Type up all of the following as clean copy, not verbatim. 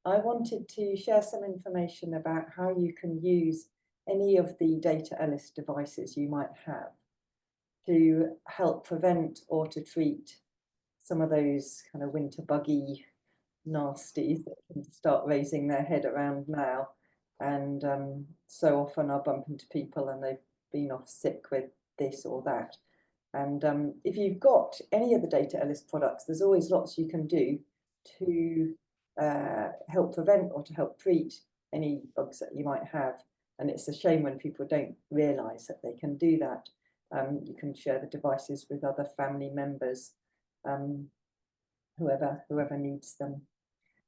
I wanted to share some information about how you can use any of the Deta Elis devices you might have to help prevent or to treat some of those kind of winter buggy nasties that can start raising their head around now. And so often I bump into people and they've been off sick with this or that. And if you've got any of the Deta Elis products, there's always lots you can do to help prevent or to help treat any bugs that you might have. And it's a shame when people don't realise that they can do that. You can share the devices with other family members, whoever needs them.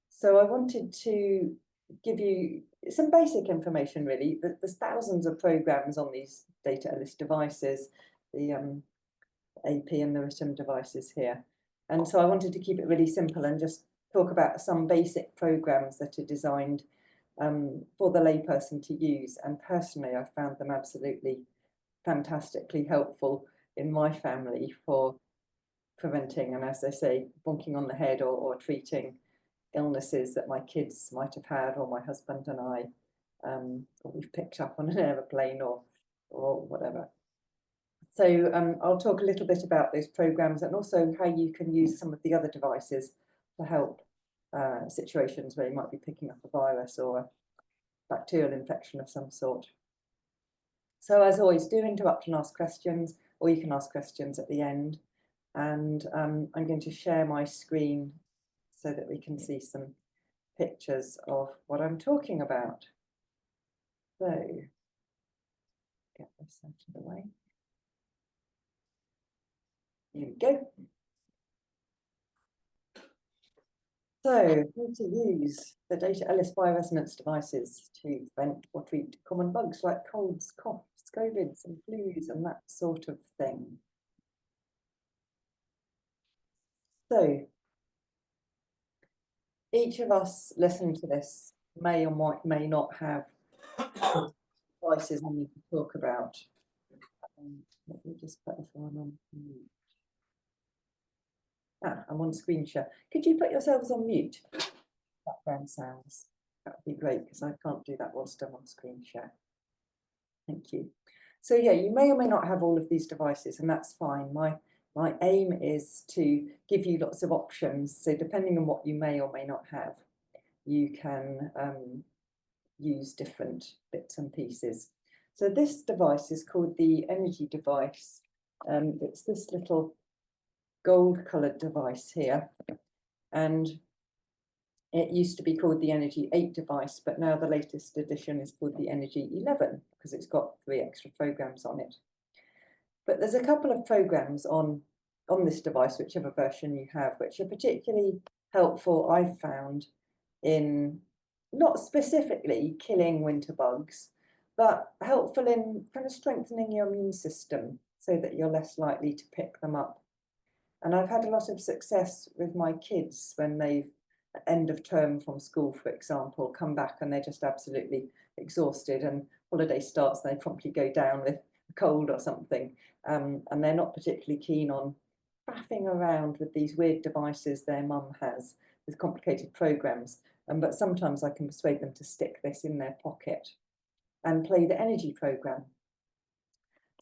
So I wanted to give you some basic information, really. There's thousands of programs on these Deta Elis devices, the AP and the written devices here. And so I wanted to keep it really simple and just talk about some basic programs that are designed for the layperson to use. And personally, I found them absolutely fantastically helpful in my family for preventing and, as I say, bonking on the head or treating illnesses that my kids might have had, or my husband and I, or we've picked up on an aeroplane or whatever. So I'll talk a little bit about those programs and also how you can use some of the other devices to help situations where you might be picking up a virus or a bacterial infection of some sort. So as always, do interrupt and ask questions, or you can ask questions at the end. And I'm going to share my screen so that we can see some pictures of what I'm talking about. So, get this out of the way. Here we go. So, how to use the Deta Elis bioresonance devices to prevent or treat common bugs like colds, coughs, COVIDs and flus and that sort of thing. So, each of us listening to this may or may not have devices I need to talk about. Let me just put this one on mute. I'm on screen share. Could you put yourselves on mute? Background sounds. That would be great because I can't do that whilst I'm on screen share. Thank you. So yeah, you may or may not have all of these devices, and that's fine. My aim is to give you lots of options. So depending on what you may or may not have, you can use different bits and pieces. So this device is called the energy device. It's this little gold coloured device here, and it used to be called the Energy 8 device, but now the latest edition is called the Energy 11 because it's got 3 extra programs on it. But there's a couple of programs on this device, whichever version you have, which are particularly helpful, I've found, in not specifically killing winter bugs, but helpful in kind of strengthening your immune system so that you're less likely to pick them up. And I've had a lot of success with my kids when they've, at end of term from school, for example, come back and they're just absolutely exhausted and holiday starts and they promptly go down with a cold or something. And they're not particularly keen on faffing around with these weird devices their mum has with complicated programs. But sometimes I can persuade them to stick this in their pocket and play the energy program.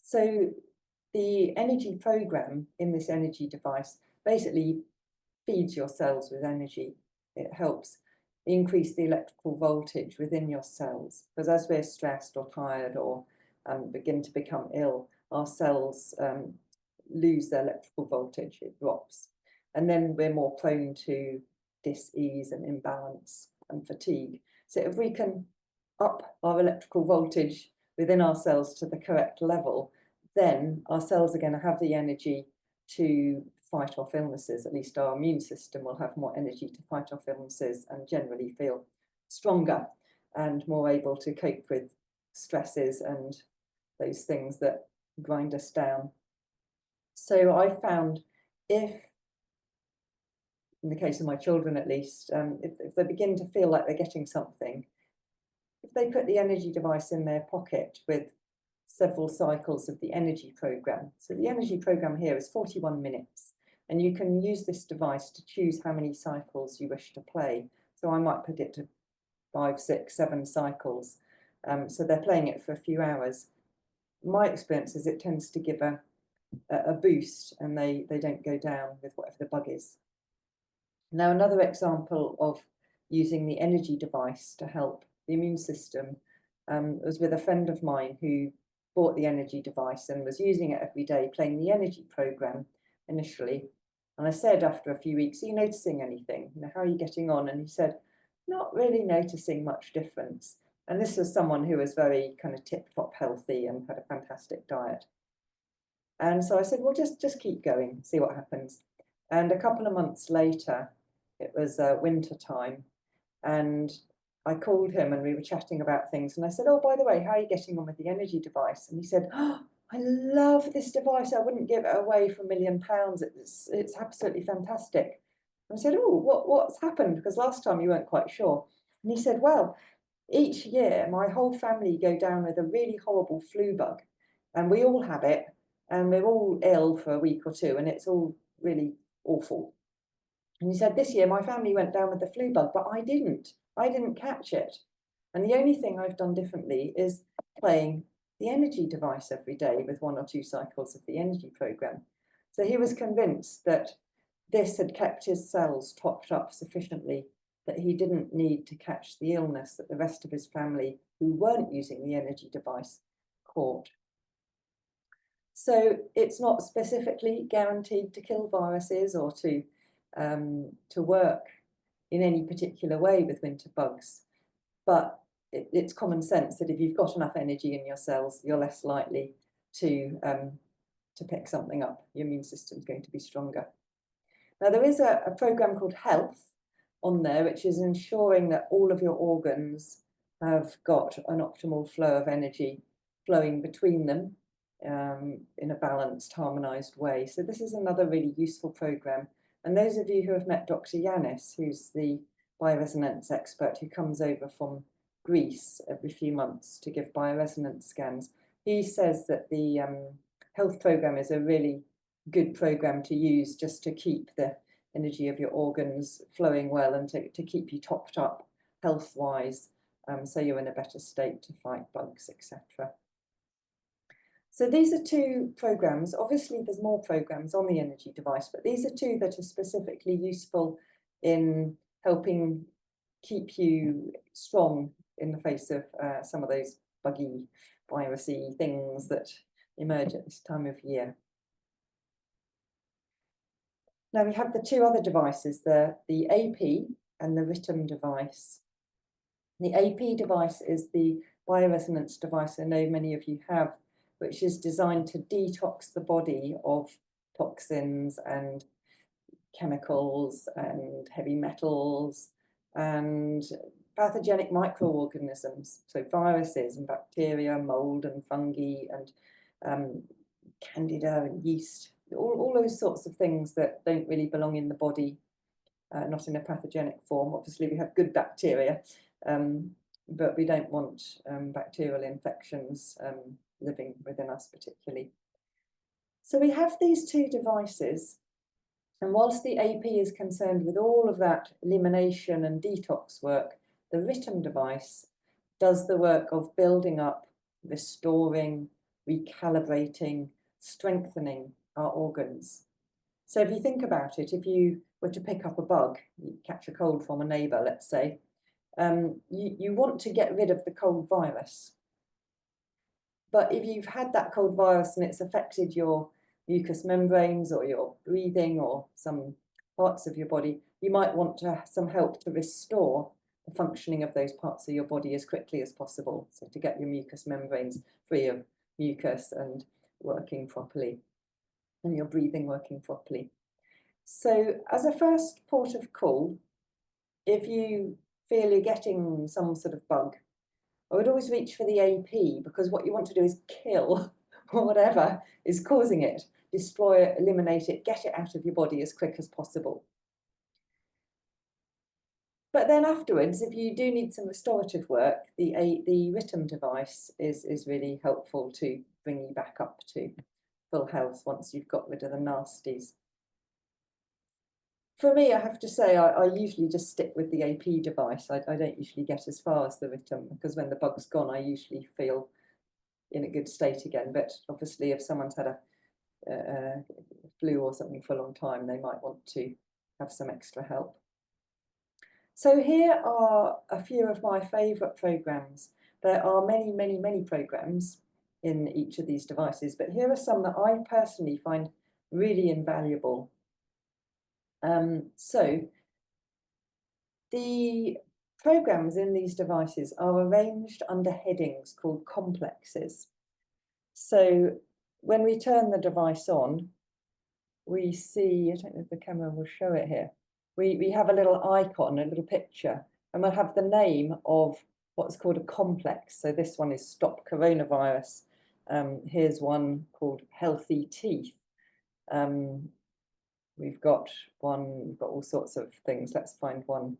So the energy program in this energy device basically feeds your cells with energy. It helps increase the electrical voltage within your cells, because as we're stressed or tired or begin to become ill, our cells lose their electrical voltage, it drops. And then we're more prone to dis-ease and imbalance and fatigue. So if we can up our electrical voltage within our cells to the correct level, then our cells are going to have the energy to fight off illnesses. At least our immune system will have more energy to fight off illnesses and generally feel stronger and more able to cope with stresses and those things that grind us down. So I found if, in the case of my children at least, if they begin to feel like they're getting something, if they put the energy device in their pocket with several cycles of the energy program. So the energy program here is 41 minutes, and you can use this device to choose how many cycles you wish to play. So I might put it to 5, 6, 7 cycles. So they're playing it for a few hours. My experience is it tends to give a boost, and they don't go down with whatever the bug is. Now, another example of using the energy device to help the immune system was with a friend of mine who bought the energy device and was using it every day, playing the energy program initially. And I said after a few weeks, are you noticing anything? You know, how are you getting on? And he said, not really noticing much difference. And this was someone who was very kind of tip-top healthy and had a fantastic diet. And so I said, well, just keep going, see what happens. And a couple of months later, it was winter time, and I called him and we were chatting about things. And I said, oh, by the way, how are you getting on with the energy device? And he said, oh, I love this device. I wouldn't give it away for £1 million. It's absolutely fantastic. And I said, oh, what's happened? Because last time you weren't quite sure. And he said, well, each year my whole family go down with a really horrible flu bug, and we all have it, and we're all ill for a week or two, and it's all really awful. And he said, this year my family went down with the flu bug, but I didn't catch it. And the only thing I've done differently is playing the energy device every day with 1 or 2 cycles of the energy program. So he was convinced that this had kept his cells topped up sufficiently that he didn't need to catch the illness that the rest of his family, who weren't using the energy device, caught. So it's not specifically guaranteed to kill viruses or to work in any particular way with winter bugs, but it's common sense that if you've got enough energy in your cells, you're less likely to pick something up. Your immune system's going to be stronger. Now, there is a program called Health on there, which is ensuring that all of your organs have got an optimal flow of energy flowing between them in a balanced, harmonized way. So this is another really useful program. And those of you who have met Dr. Yanis, who's the bioresonance expert who comes over from Greece every few months to give bioresonance scans, he says that the health program is a really good program to use just to keep the energy of your organs flowing well and to keep you topped up health-wise, so you're in a better state to fight bugs, etc. So these are 2 programs. Obviously, there's more programs on the energy device, but these are 2 that are specifically useful in helping keep you strong in the face of some of those buggy, virusy things that emerge at this time of year. Now we have the 2 other devices, the AP and the Rhythm device. The AP device is the bioresonance device I know many of you have, which is designed to detox the body of toxins and chemicals and heavy metals and pathogenic microorganisms, so viruses and bacteria, mold and fungi and candida and yeast, all those sorts of things that don't really belong in the body, not in a pathogenic form. Obviously, we have good bacteria, but we don't want bacterial infections living within us particularly. So we have these 2 devices, and whilst the AP is concerned with all of that elimination and detox work, the Rhythm device does the work of building up, restoring, recalibrating, strengthening our organs. So if you think about it, if you were to pick up a bug, you catch a cold from a neighbour, let's say, you want to get rid of the cold virus. But if you've had that cold virus and it's affected your mucous membranes or your breathing or some parts of your body, you might want to have some help to restore the functioning of those parts of your body as quickly as possible. So to get your mucous membranes free of mucus and working properly, and your breathing working properly. So as a first port of call, if you feel you're getting some sort of bug, I would always reach for the AP, because what you want to do is kill whatever is causing it, destroy it, eliminate it, get it out of your body as quick as possible. But then afterwards, if you do need some restorative work, the Rhythm device is really helpful to bring you back up to full health once you've got rid of the nasties. For me, I have to say, I usually just stick with the AP device. I don't usually get as far as the written, because when the bug's gone, I usually feel in a good state again. But obviously, if someone's had a flu or something for a long time, they might want to have some extra help. So here are a few of my favourite programs. There are many, many, many programs in each of these devices, but here are some that I personally find really invaluable. So the programs in these devices are arranged under headings called complexes. So when we turn the device on, we see, I don't know if the camera will show it here, we have a little icon, a little picture, and we'll have the name of what's called a complex. So this one is Stop Coronavirus. Here's one called Healthy Teeth. We've got all sorts of things. Let's find one.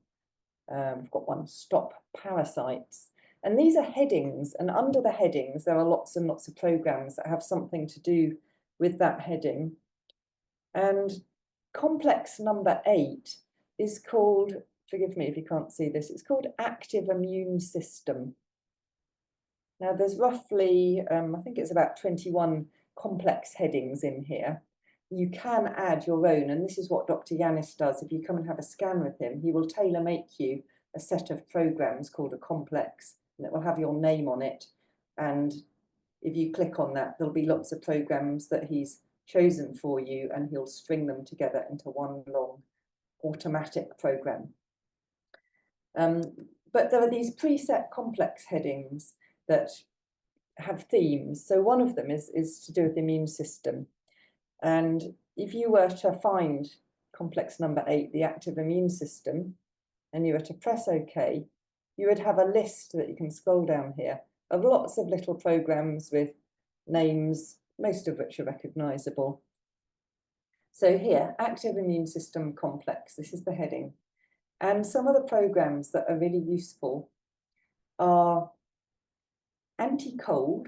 We've got one, Stop Parasites. And these are headings, and under the headings, there are lots and lots of programs that have something to do with that heading. And complex number 8 is called, forgive me if you can't see this, it's called Active Immune System. Now there's roughly, I think it's about 21 complex headings in here. You can add your own, and this is what Dr. Yanis does. If you come and have a scan with him, he will tailor-make you a set of programs called a complex, and it will have your name on it. And if you click on that, there'll be lots of programs that he's chosen for you, and he'll string them together into one long automatic program. But there are these preset complex headings that have themes. So one of them is to do with the immune system. And if you were to find complex number 8, the active immune system, and you were to press OK, you would have a list that you can scroll down here of lots of little programs with names, most of which are recognizable. So here, active immune system complex, this is the heading. And some of the programs that are really useful are anti-cold,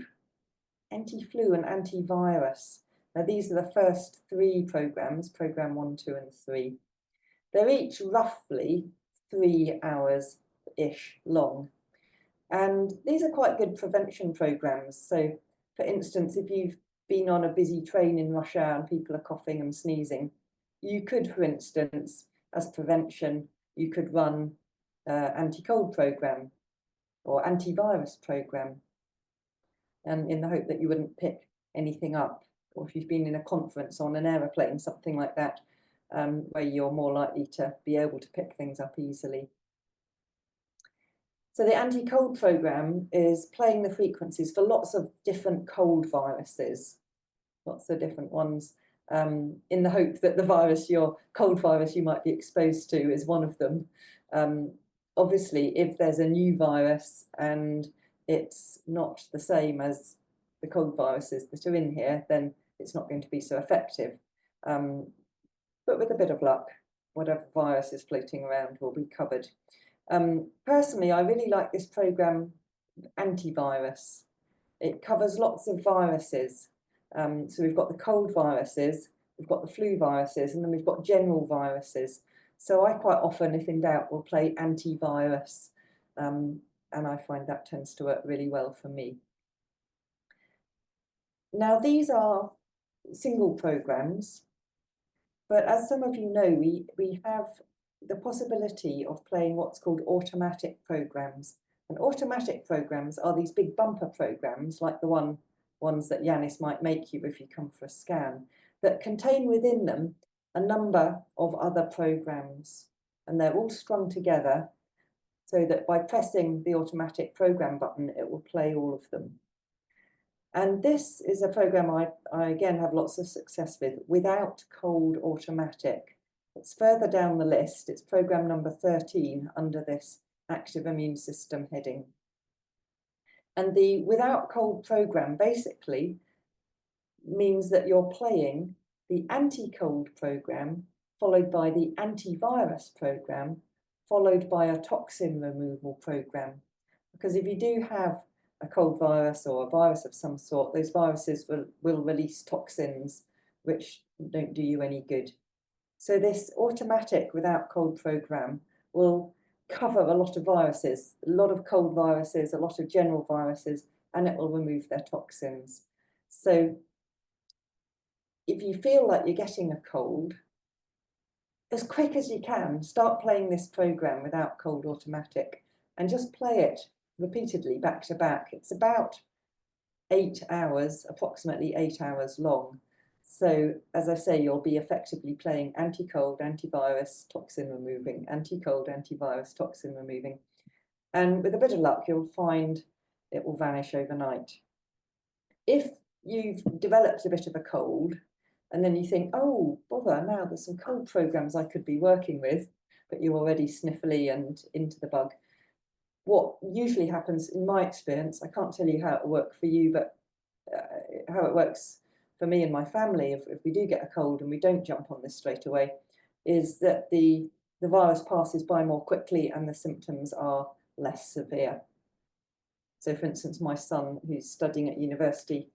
anti-flu, and antivirus. Now these are the first 3 programs, program 1, 2, and 3. They're each roughly 3 hours-ish long. And these are quite good prevention programs. So for instance, if you've been on a busy train in rush hour and people are coughing and sneezing, you could, for instance, as prevention, you could run anti-cold program or antivirus program, and in the hope that you wouldn't pick anything up. Or if you've been in a conference on an aeroplane, something like that, where you're more likely to be able to pick things up easily. So the anti-cold program is playing the frequencies for lots of different cold viruses, lots of different ones, in the hope that the virus, your cold virus you might be exposed to, is one of them. Obviously, if there's a new virus and it's not the same as the cold viruses that are in here, then it's not going to be so effective. But with a bit of luck, whatever virus is floating around will be covered. Personally, I really like this program, Antivirus. It covers lots of viruses. So we've got the cold viruses, we've got the flu viruses, and then we've got general viruses. So I quite often, if in doubt, will play antivirus, and I find that tends to work really well for me. Now these are single programs, but as some of you know, we have the possibility of playing what's called automatic programs. And automatic programs are these big bumper programs, like the ones that Yanis might make you if you come for a scan, that contain within them a number of other programs. And they're all strung together so that by pressing the automatic program button, it will play all of them. And this is a program I again have lots of success with, Without Cold Automatic. It's further down the list. It's program number 13 under this Active Immune System heading. And the Without Cold program basically means that you're playing the anti-cold program, followed by the antivirus program, followed by a toxin removal program. Because if you do have a cold virus or a virus of some sort, those viruses will release toxins which don't do you any good. So this automatic without cold program will cover a lot of viruses, a lot of cold viruses, a lot of general viruses, and it will remove their toxins. So if you feel like you're getting a cold, as quick as you can, start playing this program without cold automatic and just play it repeatedly back to back. It's about 8 hours, approximately 8 hours long. So as I say, you'll be effectively playing anti-cold, antivirus, toxin removing, anti-cold, antivirus, toxin removing. And with a bit of luck, you'll find it will vanish overnight. If you've developed a bit of a cold, and then you think, oh, bother, now there's some cold programs I could be working with, but you're already sniffly and into the bug. What usually happens, in my experience, I can't tell you how it will work for you, but how it works for me and my family, if we do get a cold and we don't jump on this straight away, is that the virus passes by more quickly and the symptoms are less severe. So for instance, my son, who's studying at university,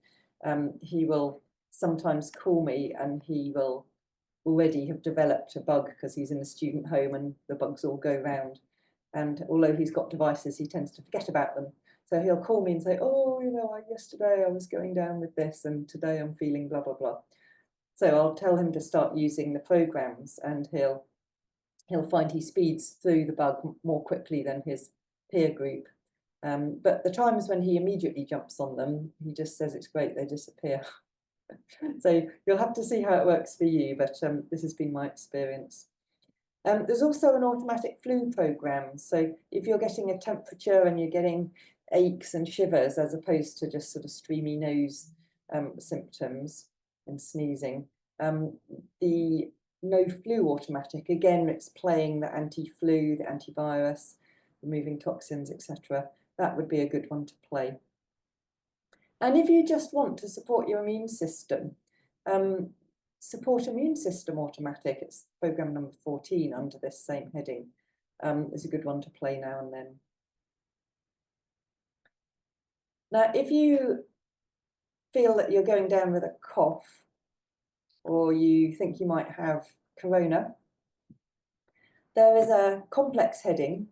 he will sometimes call me and he will already have developed a bug because he's in a student home and the bugs all go round. And although he's got devices, he tends to forget about them. So he'll call me and say, oh, you know, yesterday I was going down with this and today I'm feeling blah, blah, blah. So I'll tell him to start using the programs and he'll find he speeds through the bug more quickly than his peer group. But the times when he immediately jumps on them, he just says it's great, they disappear. So you'll have to see how it works for you, but this has been my experience. There's also an automatic flu program. So if you're getting a temperature and you're getting aches and shivers, as opposed to just sort of streamy nose symptoms and sneezing, the no flu automatic, again, it's playing the anti-flu, the antivirus, removing toxins, etc. That would be a good one to play. And if you just want to support your immune system, support immune system automatic, it's program number 14 under this same heading, is a good one to play now and then. Now, if you feel that you're going down with a cough or you think you might have corona, there is a complex heading,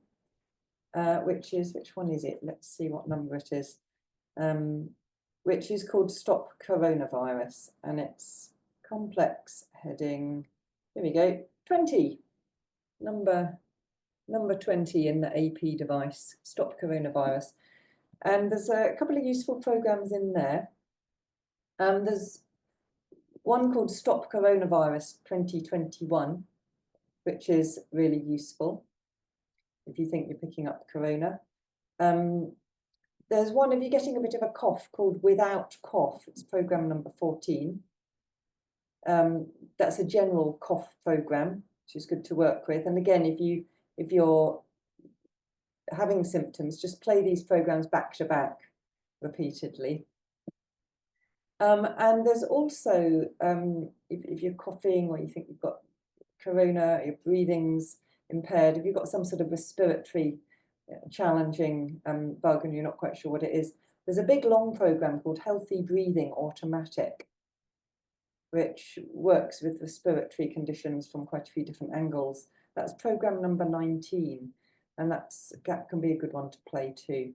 which one is it? Let's see what number it is. Which is called Stop Coronavirus, and it's complex heading, here we go, 20, number 20 in the AP device, Stop Coronavirus. And there's a couple of useful programs in there. There's one called Stop Coronavirus 2021, which is really useful if you think you're picking up corona. There's one, if you're getting a bit of a cough, called Without Cough. It's program number 14. That's a general cough program, which is good to work with. And again, if you're having symptoms, just play these programs back to back repeatedly. And there's also, if you're coughing or you think you've got corona, your breathing's impaired, if you've got some sort of respiratory challenging bug and you're not quite sure what it is, there's a big long program called Healthy Breathing Automatic, which works with respiratory conditions from quite a few different angles. That's program number 19, and that can be a good one to play too.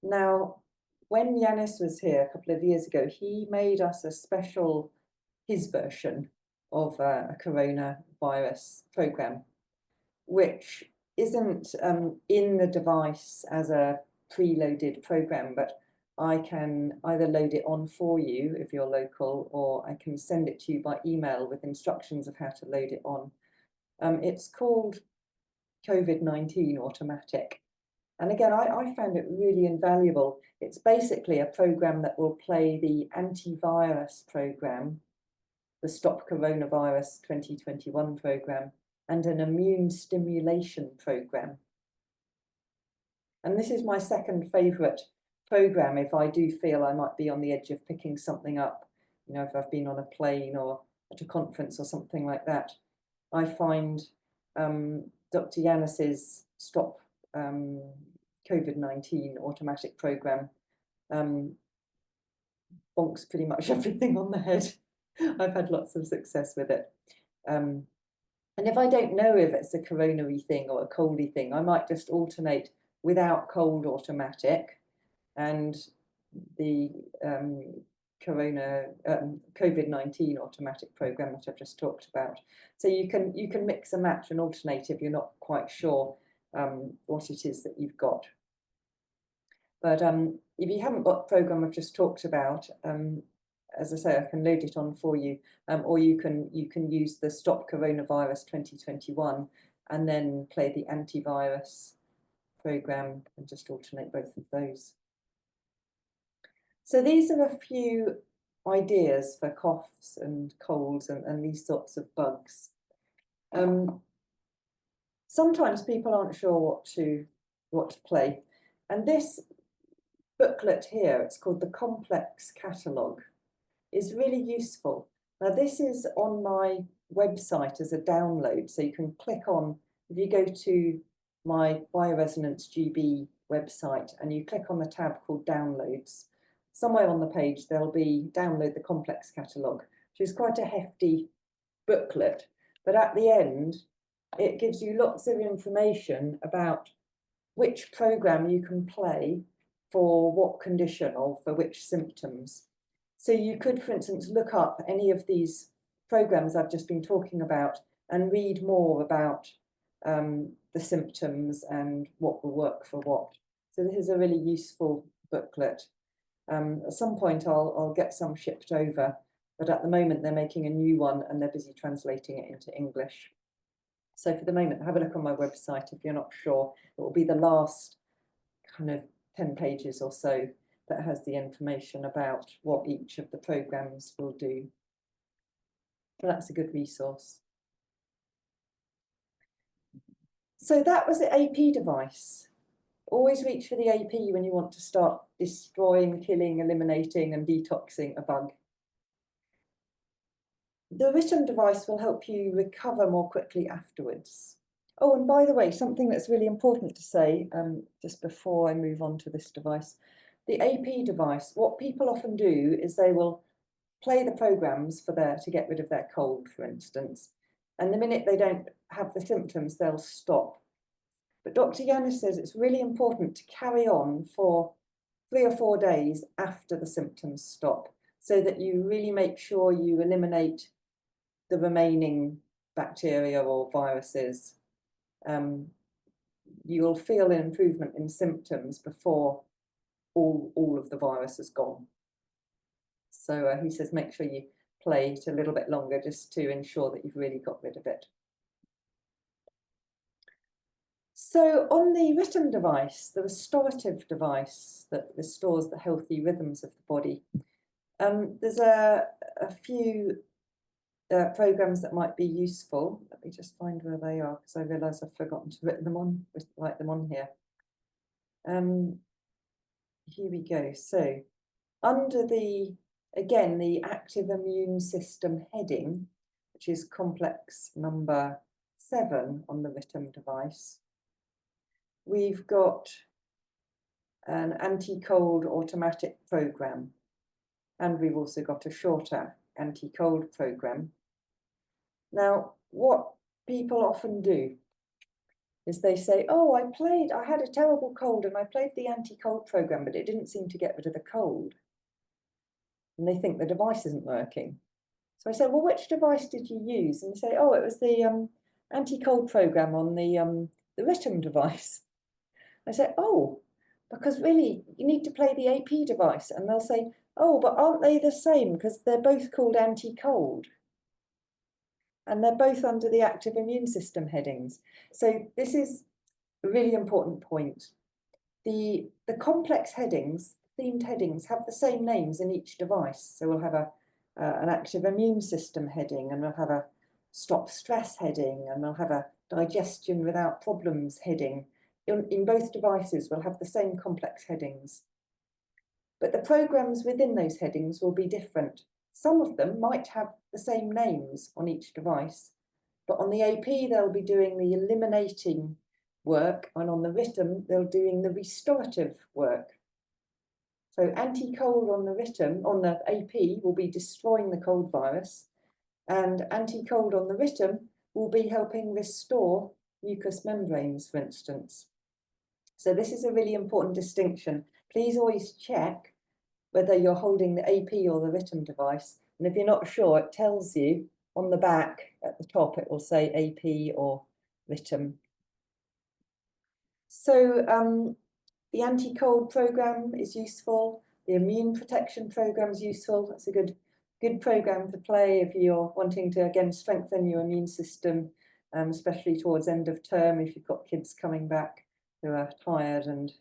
Now, when Yanis was here a couple of years ago, he made us a special, his version of a coronavirus program, which isn't in the device as a preloaded program, but I can either load it on for you if you're local, or I can send it to you by email with instructions of how to load it on. It's called COVID-19 Automatic. And again, I found it really invaluable. It's basically a program that will play the antivirus program, the Stop Coronavirus 2021 program, and an immune stimulation program. And this is my second favourite program if I do feel I might be on the edge of picking something up, you know, if I've been on a plane or at a conference or something like that. I find Dr. Yanis's Stop COVID-19 automatic program bonks pretty much everything on the head. I've had lots of success with it. And if I don't know if it's a coronary thing or a coldy thing, I might just alternate without cold automatic and the COVID-19 automatic program that I've just talked about. So you can mix and match and alternate if you're not quite sure what it is that you've got. But if you haven't got the program I've just talked about, as I say, I can load it on for you, or you can use the Stop Coronavirus 2021 and then play the antivirus program and just alternate both of those. So these are a few ideas for coughs and colds and these sorts of bugs. Sometimes people aren't sure what to play, and this booklet here, it's called the Complex Catalogue, is really useful. Now this is on my website as a download, so you can click on, if you go to my Bioresonance GB website and you click on the tab called Downloads, somewhere on the page there'll be Download the Complex Catalogue, which is quite a hefty booklet, but at the end it gives you lots of information about which program you can play for what condition or for which symptoms. So you could, for instance, look up any of these programs I've just been talking about and read more about the symptoms and what will work for what. So this is a really useful booklet. At some point I'll get some shipped over, but at the moment they're making a new one and they're busy translating it into English. So for the moment, have a look on my website if you're not sure. It will be the last kind of 10 pages or so that has the information about what each of the programs will do. So that's a good resource. So that was the AP device. Always reach for the AP when you want to start destroying, killing, eliminating and detoxing a bug. The written device will help you recover more quickly afterwards. Oh, and by the way, something that's really important to say, just before I move on to this device, the AP device, what people often do is they will play the programs to get rid of their cold, for instance, and the minute they don't have the symptoms, they'll stop. But Dr. Yanis says it's really important to carry on for 3 or 4 days after the symptoms stop, so that you really make sure you eliminate the remaining bacteria or viruses. You'll feel an improvement in symptoms before all of the virus is gone. So he says make sure you play it a little bit longer just to ensure that you've really got rid of it. So on the written device, the restorative device that restores the healthy rhythms of the body, there's a few programs that might be useful. Let me just find where they are because I realise I've forgotten to write them on here. Here we go. So under the active immune system heading, which is complex number 7 on the written device, we've got an anti-cold automatic program, and we've also got a shorter anti-cold program. Now, what people often do is they say, oh, I had a terrible cold and I played the anti-cold program, but it didn't seem to get rid of the cold. And they think the device isn't working. So I say, well, which device did you use? And they say, oh, it was the anti-cold program on the written device. I say, oh, because really you need to play the AP device. And they'll say, oh, but aren't they the same? Because they're both called anti-cold. And they're both under the active immune system headings. So this is a really important point. The complex headings, themed headings, have the same names in each device. So we'll have an active immune system heading, and we'll have a stop stress heading, and we'll have a digestion without problems heading. In both devices, we'll have the same complex headings. But the programs within those headings will be different. Some of them might have the same names on each device, but on the AP, they'll be doing the eliminating work, and on the written, they're doing the restorative work. So anti-cold on the Ritum, on the AP, will be destroying the cold virus, and anti-cold on the Ritum will be helping restore mucous membranes, for instance. So this is a really important distinction. Please always check whether you're holding the AP or the Ritum device. And if you're not sure, it tells you on the back at the top, it will say AP or Ritum. So the anti-cold program is useful. The immune protection program is useful. That's a good program to play if you're wanting to, again, strengthen your immune system, especially towards end of term, if you've got kids coming back who are tired and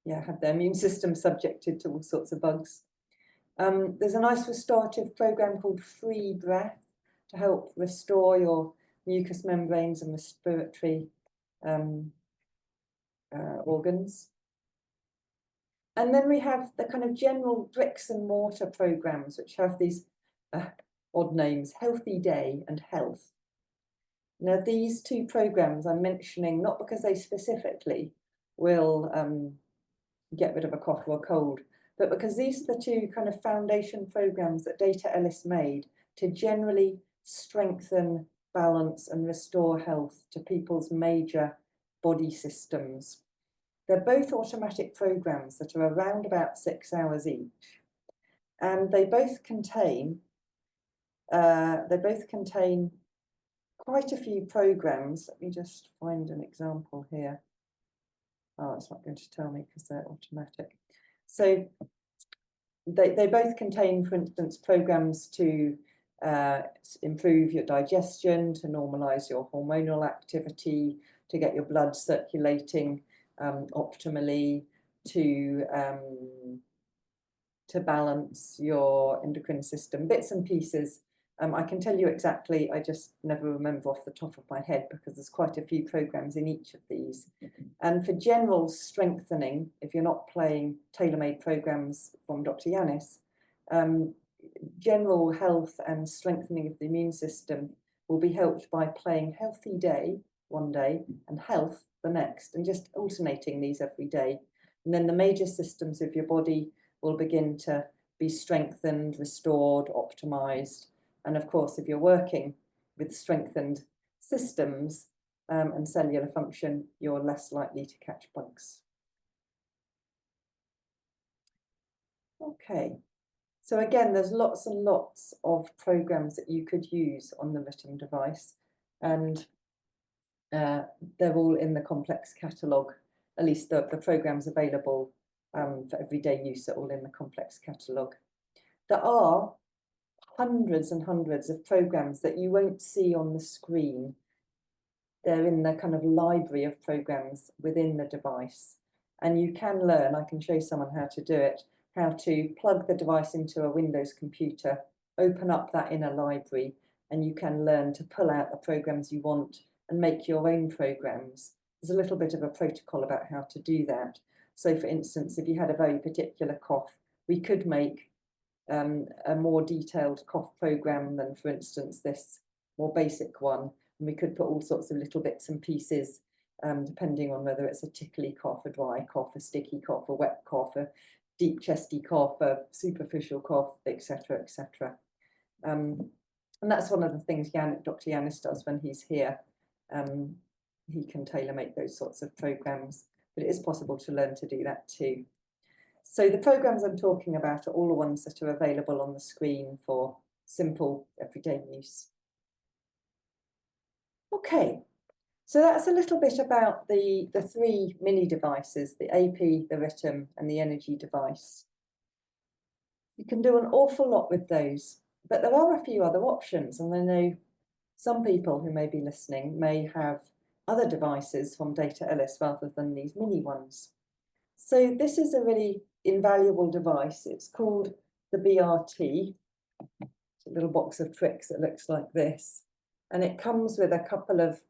yeah, have their immune system subjected to all sorts of bugs. There's a nice restorative program called Free Breath to help restore your mucous membranes and respiratory organs. And then we have the kind of general bricks and mortar programs, which have these odd names, Healthy Day and Health. Now, these two programs I'm mentioning not because they specifically will get rid of a cough or a cold, but because these are the two kind of foundation programs that Deta Elis made to generally strengthen, balance and restore health to people's major body systems. They're both automatic programs that are around about 6 hours each, and they both contain quite a few programs. Let me just find an example here. Oh, it's not going to tell me because they're automatic. So they both contain, for instance, programs to improve your digestion, to normalize your hormonal activity, to get your blood circulating optimally, to balance your endocrine system, bits and pieces. I can tell you exactly, I just never remember off the top of my head because there's quite a few programs in each of these. And for general strengthening, if you're not playing tailor-made programs from Dr. Yanis, general health and strengthening of the immune system will be helped by playing Healthy Day one day and Health the next, and just alternating these every day. And then the major systems of your body will begin to be strengthened, restored, optimized. And of course, if you're working with strengthened systems and cellular function, you're less likely to catch bugs. Okay, so again, there's lots and lots of programs that you could use on the Ritum device, and they're all in the complex catalogue. At least the programs available for everyday use are all in the complex catalogue. There are hundreds and hundreds of programs that you won't see on the screen. They're in the kind of library of programs within the device. And you can learn, I can show someone how to do it, how to plug the device into a Windows computer, open up that inner library, and you can learn to pull out the programs you want and make your own programs. There's a little bit of a protocol about how to do that. So for instance, if you had a very particular cough, we could make a more detailed cough program than, for instance, this more basic one. And we could put all sorts of little bits and pieces, depending on whether it's a tickly cough, a dry cough, a sticky cough, a wet cough, a deep chesty cough, a superficial cough, etc., etc. And that's one of the things Dr. Yanis does when he's here. He can tailor-make those sorts of programs, but it is possible to learn to do that too. So the programs I'm talking about are all the ones that are available on the screen for simple everyday use. Okay, so that's a little bit about the three mini devices, the AP, the Ritum, and the energy device. You can do an awful lot with those, but there are a few other options, and I know some people who may be listening may have other devices from Deta Elis rather than these mini ones. So this is a really invaluable device. It's called the BRT. It's a little box of tricks that looks like this. And it comes with a couple of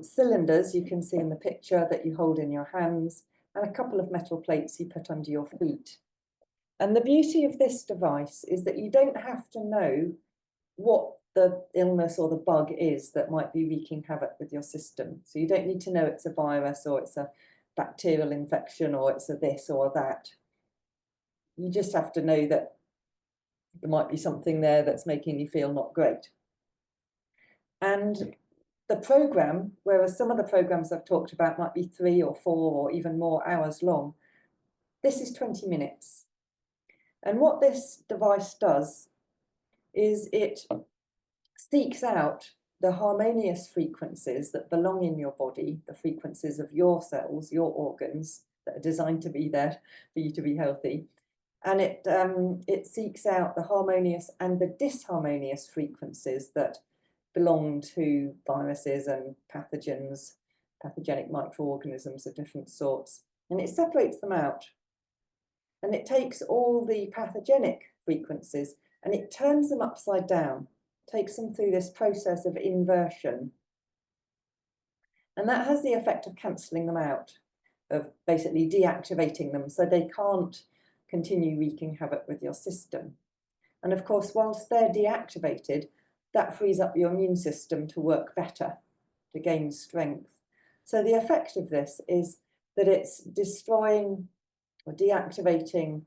cylinders you can see in the picture that you hold in your hands, and a couple of metal plates you put under your feet. And the beauty of this device is that you don't have to know what the illness or the bug is that might be wreaking havoc with your system. So you don't need to know it's a virus or it's a bacterial infection or it's a this or that. You just have to know that there might be something there that's making you feel not great. And the program, whereas some of the programs I've talked about might be 3 or 4 or even more hours long, this is 20 minutes. And what this device does is it seeks out the harmonious frequencies that belong in your body, the frequencies of your cells, your organs that are designed to be there for you to be healthy. And it seeks out the harmonious and the disharmonious frequencies that belong to viruses and pathogens, pathogenic microorganisms of different sorts. And it separates them out. And it takes all the pathogenic frequencies and it turns them upside down, takes them through this process of inversion. And that has the effect of cancelling them out, of basically deactivating them so they can't continue wreaking havoc with your system. And of course, whilst they're deactivated, that frees up your immune system to work better, to gain strength. So the effect of this is that it's destroying or deactivating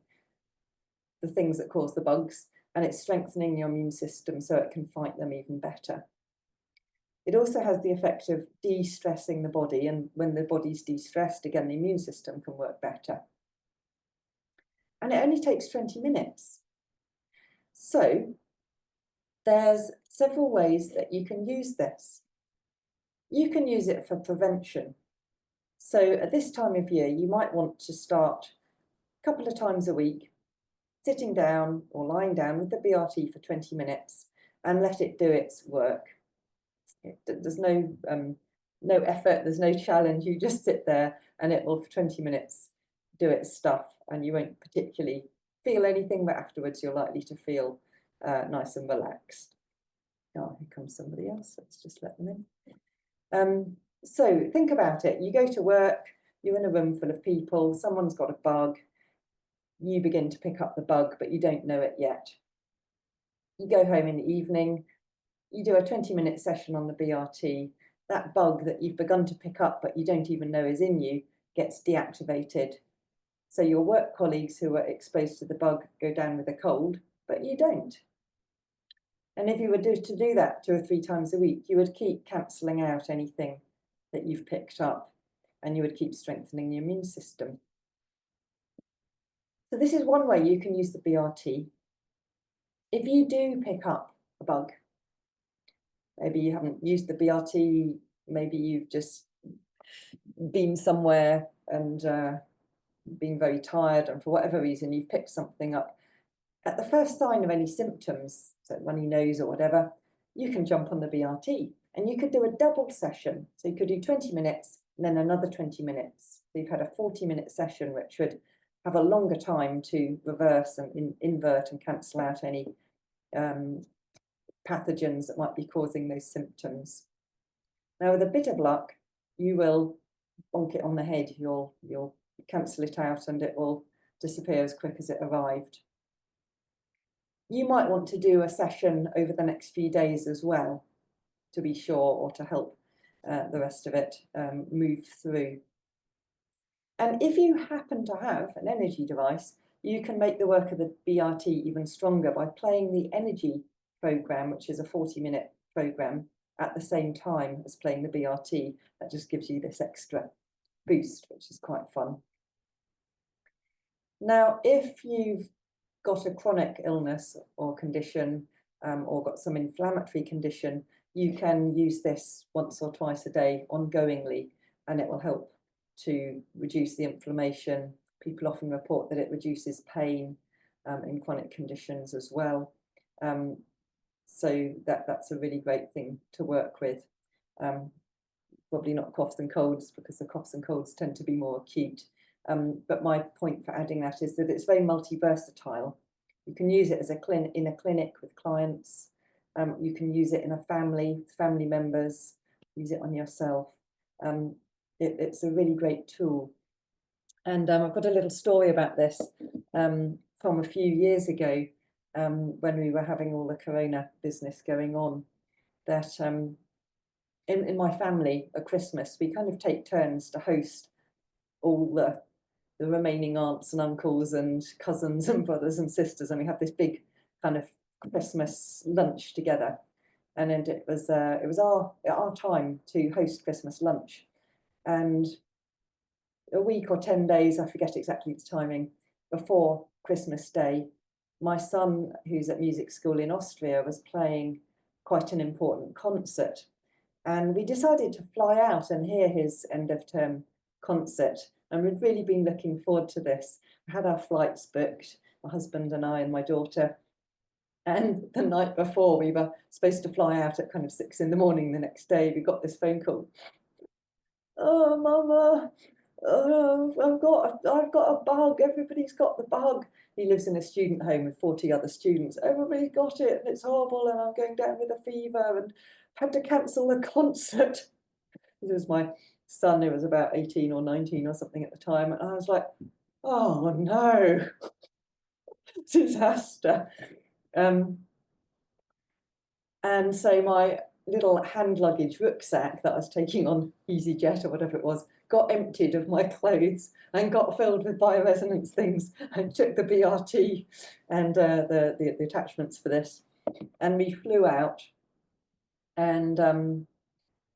the things that cause the bugs, and it's strengthening your immune system so it can fight them even better. It also has the effect of de-stressing the body, and when the body's de-stressed, again, the immune system can work better. And it only takes 20 minutes. So there's several ways that you can use this. You can use it for prevention. So at this time of year, you might want to start a couple of times a week, sitting down or lying down with the BRT for 20 minutes and let it do its work. There's no effort, there's no challenge. You just sit there and it will for 20 minutes do its stuff, and you won't particularly feel anything, but afterwards you're likely to feel nice and relaxed. Oh, here comes somebody else. Let's just let them in. So think about it. You go to work, you're in a room full of people, someone's got a bug, you begin to pick up the bug, but you don't know it yet. You go home in the evening, you do a 20-minute session on the BRT, that bug that you've begun to pick up, but you don't even know is in you, gets deactivated. So your work colleagues who are exposed to the bug go down with a cold, but you don't. And if you were to do that 2 or 3 times a week, you would keep cancelling out anything that you've picked up, and you would keep strengthening the immune system. So this is one way you can use the BRT. If you do pick up a bug, maybe you haven't used the BRT, maybe you've just been somewhere and been very tired, and for whatever reason you've picked something up, at the first sign of any symptoms, so runny nose or whatever, you can jump on the BRT and you could do a double session. So you could do 20 minutes and then another 20 minutes. So you've had a 40-minute session, which would have a longer time to reverse and invert and cancel out any pathogens that might be causing those symptoms. Now, with a bit of luck, you will bonk it on the head. You'll cancel it out and it will disappear as quick as it arrived. You might want to do a session over the next few days as well, to be sure, or to help the rest of it move through. And if you happen to have an energy device, you can make the work of the BRT even stronger by playing the energy program, which is a 40-minute program, at the same time as playing the BRT. That just gives you this extra boost, which is quite fun. Now, if you've got a chronic illness or condition, or got some inflammatory condition, you can use this once or twice a day ongoingly, and it will help to reduce the inflammation. People often report that it reduces pain in chronic conditions as well. So that's a really great thing to work with. Probably not coughs and colds, because the coughs and colds tend to be more acute. But my point for adding that is that it's very multi-versatile. You can use it as in a clinic with clients. You can use it in a family members, use it on yourself. It's a really great tool. And I've got a little story about this from a few years ago when we were having all the corona business going on, that in my family at Christmas, we kind of take turns to host all the remaining aunts and uncles and cousins and brothers and sisters, and we had this big kind of Christmas lunch together. And then it was our time to host Christmas lunch. And a week or 10 days, I forget exactly the timing, before Christmas Day, my son, who's at music school in Austria, was playing quite an important concert. And we decided to fly out and hear his end of term concert. And we'd really been looking forward to this. We had our flights booked, my husband and I and my daughter. And the night before, we were supposed to fly out at kind of 6 in the morning the next day. We got this phone call. Oh, Mama, I've got a bug. Everybody's got the bug. He lives in a student home with 40 other students. Everybody got it, and it's horrible, and I'm going down with a fever, and had to cancel the concert. This was my son, who was about 18 or 19 or something at the time, and I was like, oh no, disaster. And so my little hand luggage rucksack that I was taking on EasyJet or whatever it was got emptied of my clothes and got filled with bioresonance things, and took the BRT and the attachments for this. And we flew out, and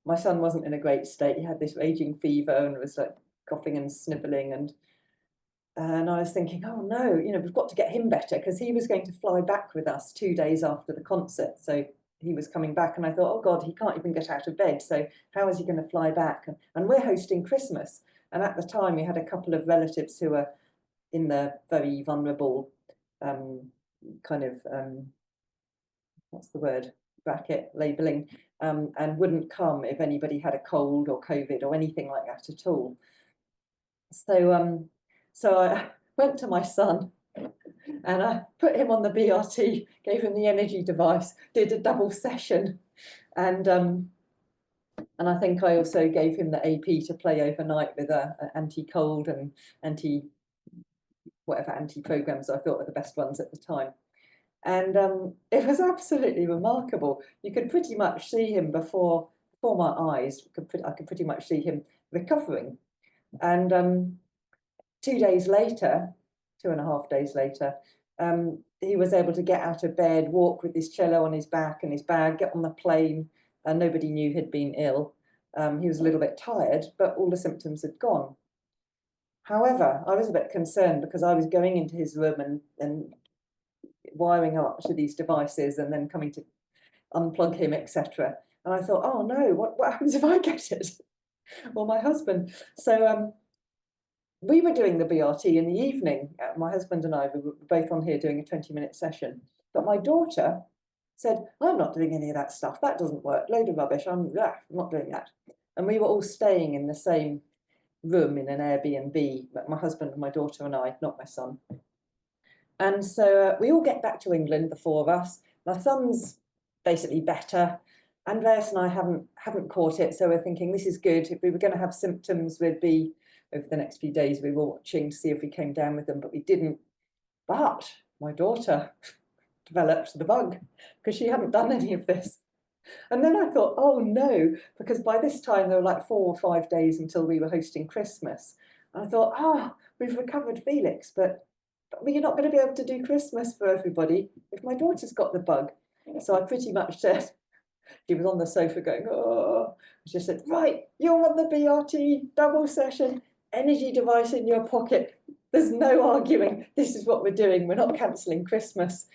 my son wasn't in a great state. He had this raging fever and was like coughing and sniffling, and I was thinking, oh no, we've got to get him better, because he was going to fly back with us 2 days after the concert. So he was coming back, and I thought, oh God, he can't even get out of bed. So how is he going to fly back? And we're hosting Christmas. And at the time, we had a couple of relatives who were in the very vulnerable what's the word, bracket labeling, and wouldn't come if anybody had a cold or COVID or anything like that at all. So I went to my son, and I put him on the BRT, gave him the energy device, did a double session, and I think I also gave him the AP to play overnight with a anti-cold and whatever anti-programs I thought were the best ones at the time. And it was absolutely remarkable. You could pretty much see him before my eyes. I could pretty much see him recovering. And 2 days later, 2.5 days later, he was able to get out of bed, walk with his cello on his back and his bag, get on the plane, and nobody knew he'd been ill. He was a little bit tired, but all the symptoms had gone. However, I was a bit concerned, because I was going into his room and wiring up to these devices and then coming to unplug him, etc. And I thought, oh no, what happens if I get it? Or my husband. So we were doing the BRT in the evening. My husband and I were both on here doing a 20-minute session. But my daughter said, I'm not doing any of that stuff. That doesn't work. Load of rubbish. I'm not doing that. And we were all staying in the same room in an Airbnb, my husband and my daughter and I, not my son. And so we all get back to England, the four of us. My son's basically better. Andreas and I haven't caught it, so we're thinking this is good. If we were going to have symptoms, we'd be, over the next few days, we were watching to see if we came down with them, but we didn't. But my daughter developed the bug, because she hadn't done any of this. And then I thought, oh no, because by this time there were like 4 or 5 days until we were hosting Christmas. And I thought, we've recovered Felix, but you're not going to be able to do Christmas for everybody if my daughter's got the bug. So I pretty much said, he was on the sofa going, oh, I just said, right, you're on the BRT, double session, energy device in your pocket. There's no arguing. This is what we're doing. We're not cancelling Christmas.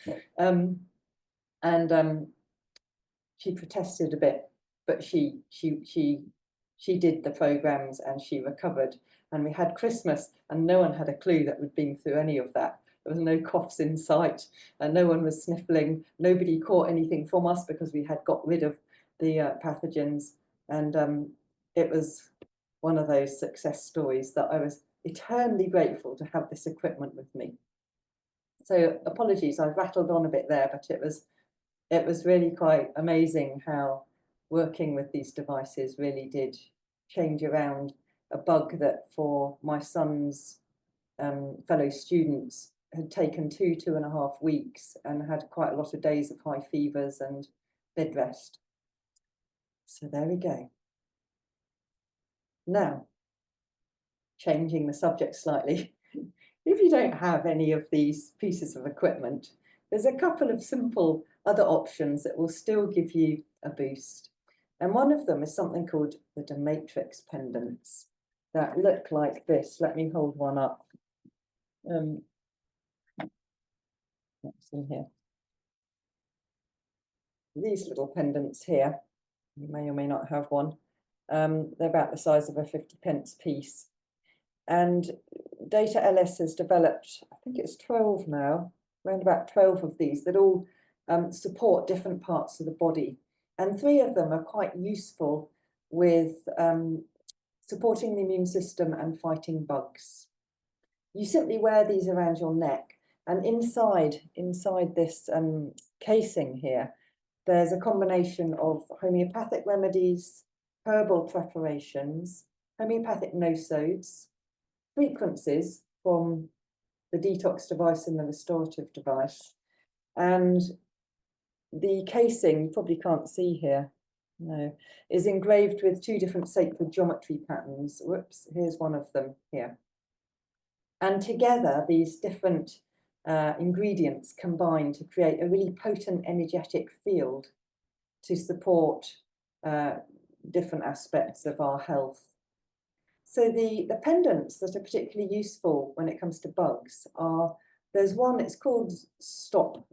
She protested a bit, but she did the programs and she recovered. And we had Christmas, and no one had a clue that we'd been through any of that. There was no coughs in sight, and no one was sniffling. Nobody caught anything from us because we had got rid of the pathogens. And it was one of those success stories that I was eternally grateful to have this equipment with me. So apologies, I rattled on a bit there, but it was really quite amazing how working with these devices really did change around a bug that for my son's fellow students had taken 2.5 weeks and had quite a lot of days of high fevers and bed rest. So there we go. Now, changing the subject slightly. If you don't have any of these pieces of equipment, there's a couple of simple other options that will still give you a boost. And one of them is something called the Matrix pendants that look like this. Let me hold one up. What's in here? These little pendants here, you may or may not have one. They're about the size of a 50p piece. And Deta Elis has developed, I think it's 12 now, around about 12 of these that all support different parts of the body. And 3 of them are quite useful with supporting the immune system and fighting bugs. You simply wear these around your neck, and inside this casing here, there's a combination of homeopathic remedies, herbal preparations, homeopathic nosodes, frequencies from the detox device and the restorative device. And the casing, you probably can't see here, no, is engraved with 2 different sacred geometry patterns. Whoops, here's one of them here. And together, these different ingredients combine to create a really potent energetic field to support different aspects of our health. So the pendants that are particularly useful when it comes to bugs are, there's one, it's called Stop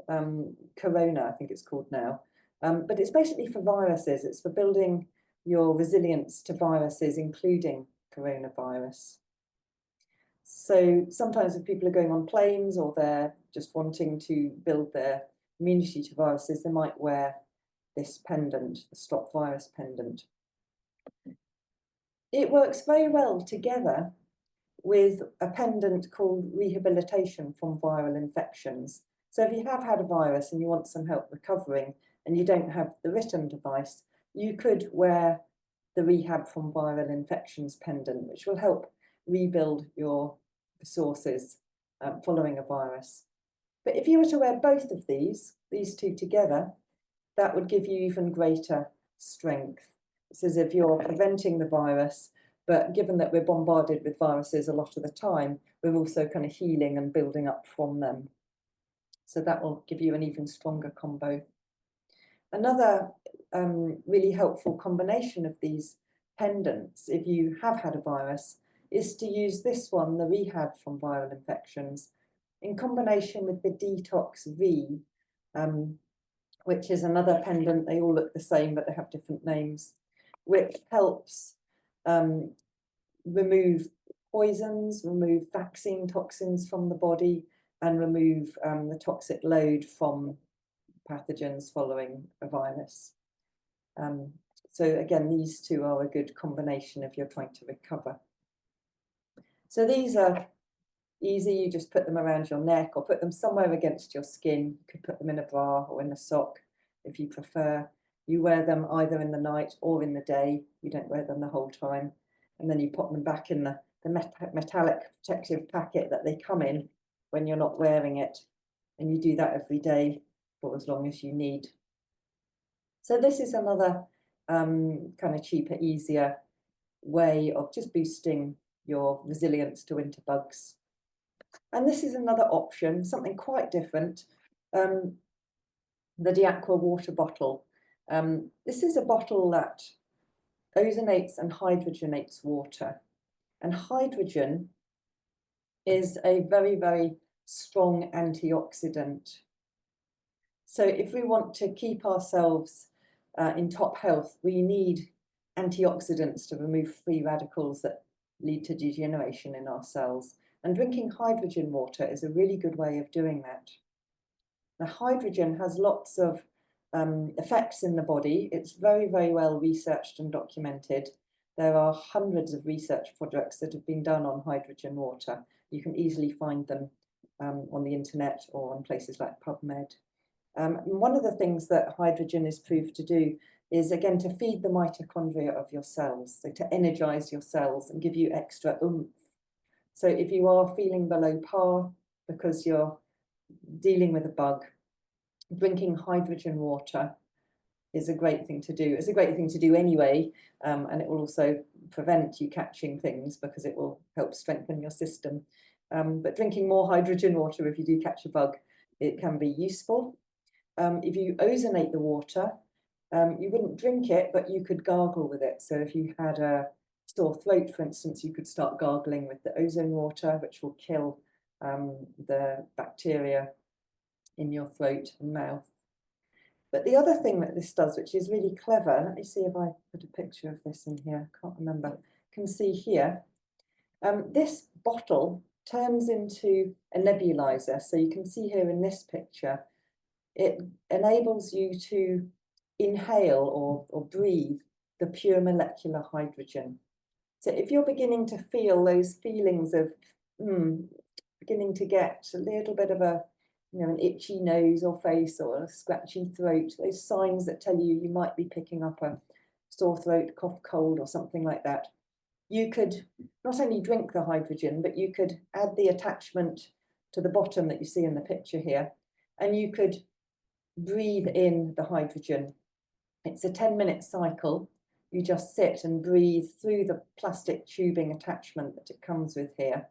Corona, I think it's called now, but it's basically for viruses. It's for building your resilience to viruses, including coronavirus. So sometimes if people are going on planes or they're just wanting to build their immunity to viruses, they might wear this pendant, the Stop Virus pendant. It works very well together with a pendant called Rehabilitation from Viral Infections. So if you have had a virus and you want some help recovering and you don't have the written device, you could wear the Rehab from Viral Infections pendant, which will help rebuild your resources following a virus. But if you were to wear both of these 2 together, that would give you even greater strength. It's as if you're preventing the virus, but given that we're bombarded with viruses a lot of the time, we're also kind of healing and building up from them. So that will give you an even stronger combo. Another really helpful combination of these pendants, if you have had a virus, is to use this one, the Rehab from Viral Infections, in combination with the Detox V, which is another pendant. They all look the same, but they have different names, which helps remove poisons, remove vaccine toxins from the body, and remove the toxic load from pathogens following a virus. So again, these 2 are a good combination if you're trying to recover. So these are easy. You just put them around your neck or put them somewhere against your skin. You could put them in a bra or in a sock if you prefer. You wear them either in the night or in the day. You don't wear them the whole time. And then you pop them back in the metallic protective packet that they come in when you're not wearing it. And you do that every day for as long as you need. So this is another kind of cheaper, easier way of just boosting your resilience to winter bugs. And this is another option, something quite different, the Diaqua water bottle. This is a bottle that ozonates and hydrogenates water. And hydrogen is a very, very strong antioxidant. So if we want to keep ourselves in top health, we need antioxidants to remove free radicals that lead to degeneration in our cells. And drinking hydrogen water is a really good way of doing that. Now, hydrogen has lots of effects in the body. It's very, very well researched and documented. There are hundreds of research projects that have been done on hydrogen water. You can easily find them on the internet or on places like PubMed. One of the things that hydrogen is proved to do is, again, to feed the mitochondria of your cells, so to energize your cells and give you extra oomph. So if you are feeling below par because you're dealing with a bug, drinking hydrogen water is a great thing to do. It's a great thing to do anyway, and it will also prevent you catching things because it will help strengthen your system. But drinking more hydrogen water if you do catch a bug, it can be useful. If you ozonate the water, you wouldn't drink it, but you could gargle with it. So if you had a sore throat, for instance, you could start gargling with the ozone water, which will kill the bacteria in your throat and mouth. But the other thing that this does, which is really clever, let me see if I put a picture of this in here, I can't remember, can see here. This bottle turns into a nebulizer. So you can see here in this picture, it enables you to inhale or breathe the pure molecular hydrogen. So if you're beginning to feel those feelings of beginning to get a little bit of a, an itchy nose or face or a scratchy throat, those signs that tell you you might be picking up a sore throat, cough, cold, or something like that, you could not only drink the hydrogen, but you could add the attachment to the bottom that you see in the picture here, and you could breathe in the hydrogen. It's a 10-minute cycle. You just sit and breathe through the plastic tubing attachment that it comes with here.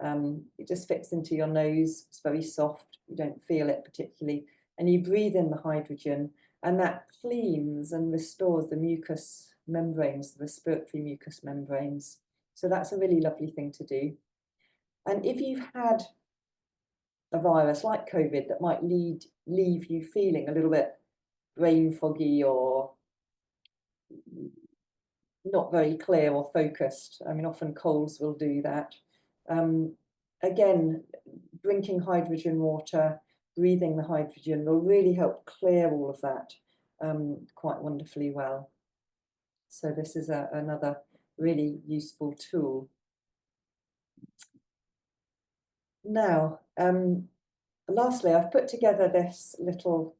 It just fits into your nose. It's very soft. You don't feel it particularly. And you breathe in the hydrogen, and that cleans and restores the mucous membranes, the respiratory mucous membranes. So that's a really lovely thing to do. And if you've had a virus like COVID that might leave you feeling a little bit brain foggy or not very clear or focused, I mean, often colds will do that. Again, drinking hydrogen water, breathing the hydrogen will really help clear all of that quite wonderfully well. So this is another really useful tool. Now, lastly, I've put together this little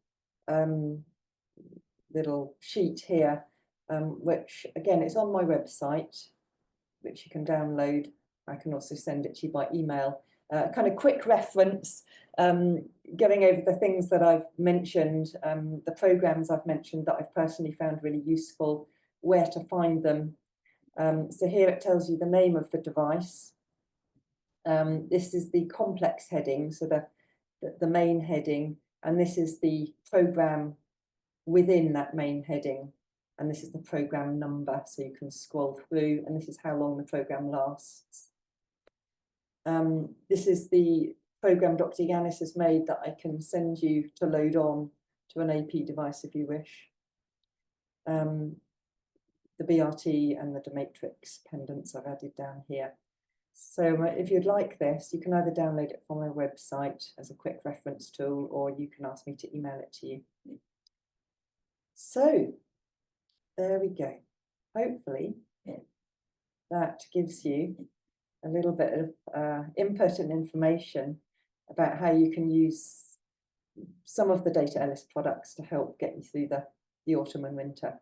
sheet here, which again, it's on my website, which you can download. I can also send it to you by email. Kind of quick reference, going over the things that I've mentioned, the programs I've mentioned that I've personally found really useful, where to find them. So here it tells you the name of the device. This is the complex heading, so the main heading, and this is the program within that main heading, and this is the program number, so you can scroll through, and this is how long the program lasts. This is the program Dr. Yanis has made that I can send you to load on to an AP device if you wish. The BRT and the Domatrix pendants I've added down here. So if you'd like this, you can either download it from my website as a quick reference tool, or you can ask me to email it to you. So there we go. Hopefully that gives you a little bit of input and information about how you can use some of the Deta Elis products to help get you through the autumn and winter.